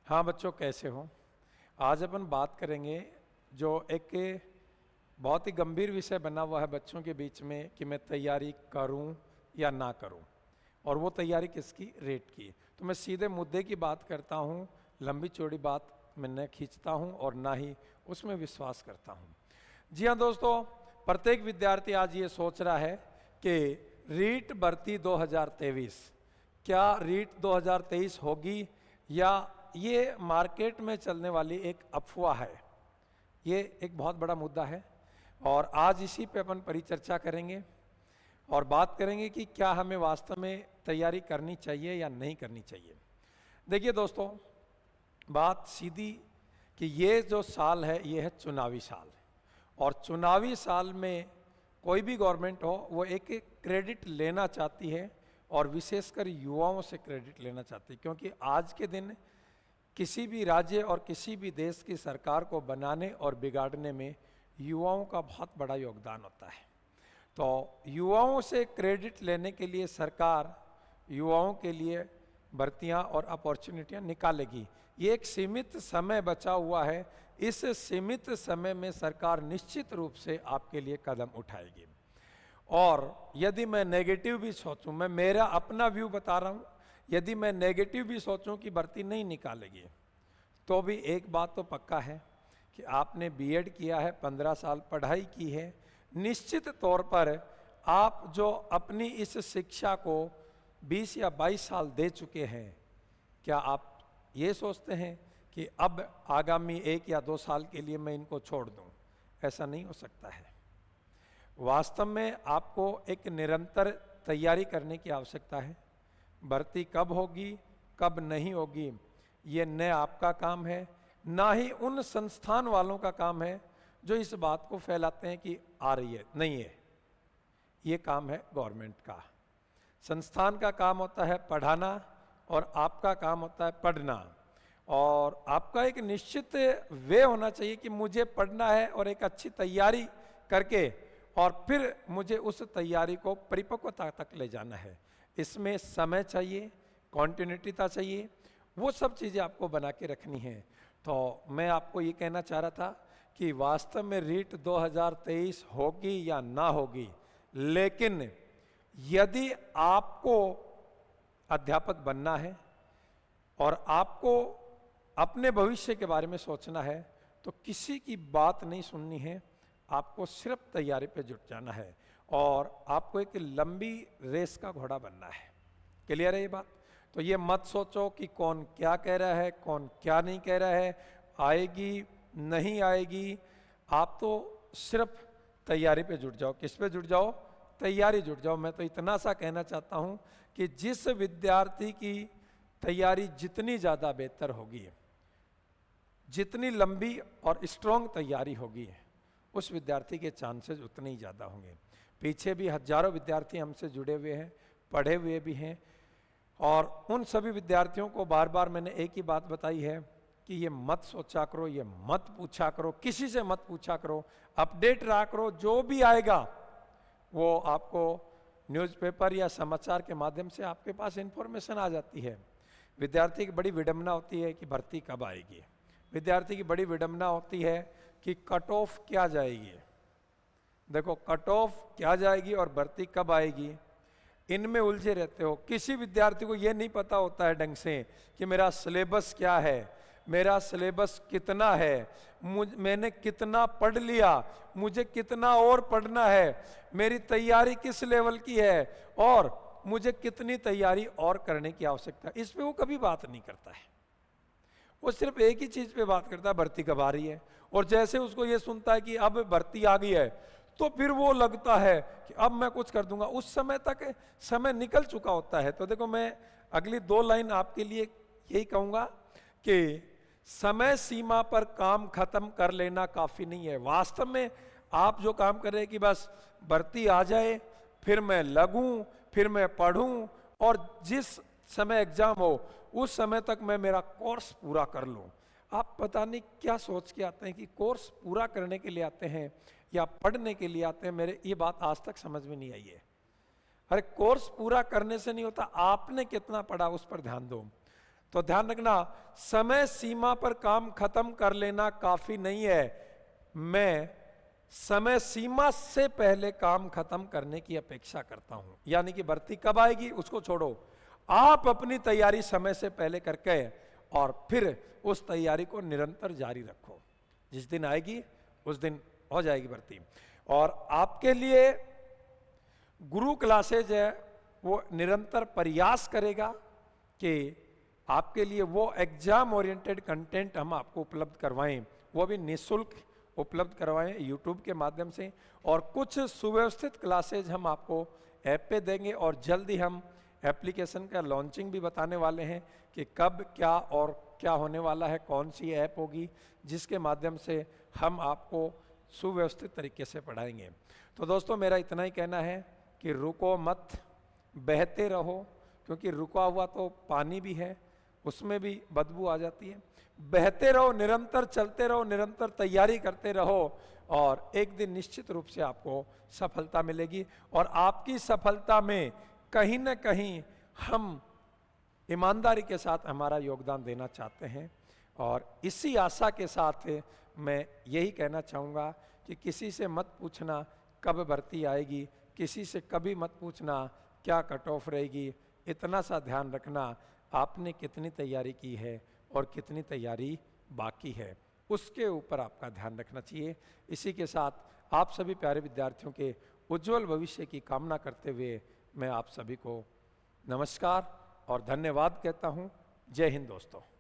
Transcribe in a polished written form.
हाँ बच्चों, कैसे हो? आज अपन बात करेंगे जो एक बहुत ही गंभीर विषय बना हुआ है बच्चों के बीच में कि मैं तैयारी करूं या ना करूं, और वो तैयारी किसकी? रेट की। तो मैं सीधे मुद्दे की बात करता हूं, लंबी चौड़ी बात मैं न खींचता हूं और ना ही उसमें विश्वास करता हूं। जी हाँ दोस्तों, प्रत्येक विद्यार्थी आज ये सोच रहा है कि रीट भर्ती 2023, क्या रीट 2023 होगी या ये मार्केट में चलने वाली एक अफवाह है। ये एक बहुत बड़ा मुद्दा है और आज इसी पे अपन परिचर्चा करेंगे और बात करेंगे कि क्या हमें वास्तव में तैयारी करनी चाहिए या नहीं करनी चाहिए। देखिए दोस्तों, बात सीधी कि ये जो साल है ये है चुनावी साल, और चुनावी साल में कोई भी गवर्नमेंट हो वो एक क्रेडिट लेना चाहती है, और विशेषकर युवाओं से क्रेडिट लेना चाहती है, क्योंकि आज के दिन किसी भी राज्य और किसी भी देश की सरकार को बनाने और बिगाड़ने में युवाओं का बहुत बड़ा योगदान होता है। तो युवाओं से क्रेडिट लेने के लिए सरकार युवाओं के लिए भर्तियां और अपॉर्चुनिटियां निकालेगी। ये एक सीमित समय बचा हुआ है, इस सीमित समय में सरकार निश्चित रूप से आपके लिए कदम उठाएगी। और यदि मैं नेगेटिव भी सोचूं, मैं मेरा अपना व्यू बता रहा हूं, यदि मैं नेगेटिव भी सोचूं कि भर्ती नहीं निकालेगी, तो भी एक बात तो पक्का है कि आपने बीएड किया है, 15 साल पढ़ाई की है, निश्चित तौर पर आप जो अपनी इस शिक्षा को 20 या 22 साल दे चुके हैं, क्या आप ये सोचते हैं कि अब आगामी 1 या 2 साल के लिए मैं इनको छोड़ दूं? ऐसा नहीं हो सकता है। वास्तव में आपको एक निरंतर तैयारी करने की आवश्यकता है। भर्ती कब होगी कब नहीं होगी ये न आपका काम है, ना ही उन संस्थान वालों का काम है जो इस बात को फैलाते हैं कि आ रही है, नहीं है। ये काम है गवर्नमेंट का। संस्थान का काम होता है पढ़ाना और आपका काम होता है पढ़ना, और आपका एक निश्चित वे होना चाहिए कि मुझे पढ़ना है और एक अच्छी तैयारी करके और फिर मुझे उस तैयारी को परिपक्वता तक ले जाना है। इसमें समय चाहिए, कॉन्टिन्यूटीता चाहिए, वो सब चीज़ें आपको बना के रखनी है। तो मैं आपको ये कहना चाह रहा था कि वास्तव में रीट 2023 होगी या ना होगी, लेकिन यदि आपको अध्यापक बनना है और आपको अपने भविष्य के बारे में सोचना है, तो किसी की बात नहीं सुननी है, आपको सिर्फ तैयारी पे जुट जाना है और आपको एक लंबी रेस का घोड़ा बनना है। क्लियर है ये बात? तो ये मत सोचो कि कौन क्या कह रहा है, कौन क्या नहीं कह रहा है, आएगी नहीं आएगी। आप तो सिर्फ तैयारी पे जुट जाओ। किस पे जुट जाओ? तैयारी जुट जाओ। मैं तो इतना सा कहना चाहता हूं कि जिस विद्यार्थी की तैयारी जितनी ज़्यादा बेहतर होगी, जितनी लंबी और स्ट्रॉन्ग तैयारी होगी, उस विद्यार्थी के चांसेस उतने ही ज़्यादा होंगे। पीछे भी हजारों विद्यार्थी हमसे जुड़े हुए हैं, पढ़े हुए भी हैं, और उन सभी विद्यार्थियों को बार बार मैंने एक ही बात बताई है कि ये मत सोचा करो, ये मत पूछा करो, किसी से मत पूछा करो, अपडेट रहा करो। जो भी आएगा वो आपको न्यूज़पेपर या समाचार के माध्यम से आपके पास इंफॉर्मेशन आ जाती है। विद्यार्थी की बड़ी विडंबना होती है कि भर्ती कब आएगी। विद्यार्थी की बड़ी विडंबना होती है कि कट ऑफ क्या जाएगी। देखो, कट ऑफ क्या जाएगी और भर्ती कब आएगी, इनमें उलझे रहते हो। किसी विद्यार्थी को यह नहीं पता होता है ढंग से कि मेरा सिलेबस क्या है, मेरा सिलेबस कितना है, मैंने कितना पढ़ लिया, मुझे कितना और पढ़ना है, मेरी तैयारी किस लेवल की है और मुझे कितनी तैयारी और करने की आवश्यकता है। इस पे वो कभी बात नहीं करता है। वो सिर्फ एक ही चीज पे बात करता है, भर्ती कब आ रही है। और जैसे उसको ये सुनता है कि अब भर्ती आ गई है, तो फिर वो लगता है कि अब मैं कुछ कर दूंगा। उस समय तक समय निकल चुका होता है। तो देखो, मैं अगली 2 लाइन आपके लिए यही कहूंगा कि समय सीमा पर काम खत्म कर लेना काफी नहीं है। वास्तव में आप जो काम कर रहे हैं कि बस भर्ती आ जाए, फिर मैं लगूं, फिर मैं पढ़ूं, और जिस समय एग्जाम हो उस समय तक मैं मेरा कोर्स पूरा कर लूं। आप पता नहीं क्या सोच के आते हैं कि कोर्स पूरा करने के लिए आते हैं या पढ़ने के लिए आते हैं। मेरे ये बात आज तक समझ में नहीं आई है। अरे कोर्स पूरा करने से नहीं होता, आपने कितना पढ़ा उस पर ध्यान दो। तो ध्यान रखना, समय सीमा पर काम खत्म कर लेना काफी नहीं है। मैं समय सीमा से पहले काम खत्म करने की अपेक्षा करता हूं। यानी कि भर्ती कब आएगी उसको छोड़ो, आप अपनी तैयारी समय से पहले करके और फिर उस तैयारी को निरंतर जारी रखो। जिस दिन आएगी उस दिन हो जाएगी भर्ती। और आपके लिए गुरु क्लासेज है वो निरंतर प्रयास करेगा कि आपके लिए वो एग्जाम ओरिएंटेड कंटेंट हम आपको उपलब्ध करवाएं, वो भी निःशुल्क उपलब्ध करवाएं यूट्यूब के माध्यम से। और कुछ सुव्यवस्थित क्लासेज हम आपको ऐप पे देंगे और जल्द ही हम एप्लीकेशन का लॉन्चिंग भी बताने वाले हैं कि कब क्या और क्या होने वाला है, कौन सी ऐप होगी जिसके माध्यम से हम आपको सुव्यवस्थित तरीके से पढ़ाएंगे। तो दोस्तों मेरा इतना ही कहना है कि रुको मत, बहते रहो, क्योंकि रुका हुआ तो पानी भी है, उसमें भी बदबू आ जाती है। बहते रहो, निरंतर चलते रहो, निरंतर तैयारी करते रहो और एक दिन निश्चित रूप से आपको सफलता मिलेगी। और आपकी सफलता में कहीं ना कहीं हम ईमानदारी के साथ हमारा योगदान देना चाहते हैं। और इसी आशा के साथ मैं यही कहना चाहूँगा कि किसी से मत पूछना कब भर्ती आएगी, किसी से कभी मत पूछना क्या कट ऑफ रहेगी। इतना सा ध्यान रखना आपने कितनी तैयारी की है और कितनी तैयारी बाकी है, उसके ऊपर आपका ध्यान रखना चाहिए। इसी के साथ आप सभी प्यारे विद्यार्थियों के उज्जवल भविष्य की कामना करते हुए मैं आप सभी को नमस्कार और धन्यवाद कहता हूँ। जय हिंद दोस्तों।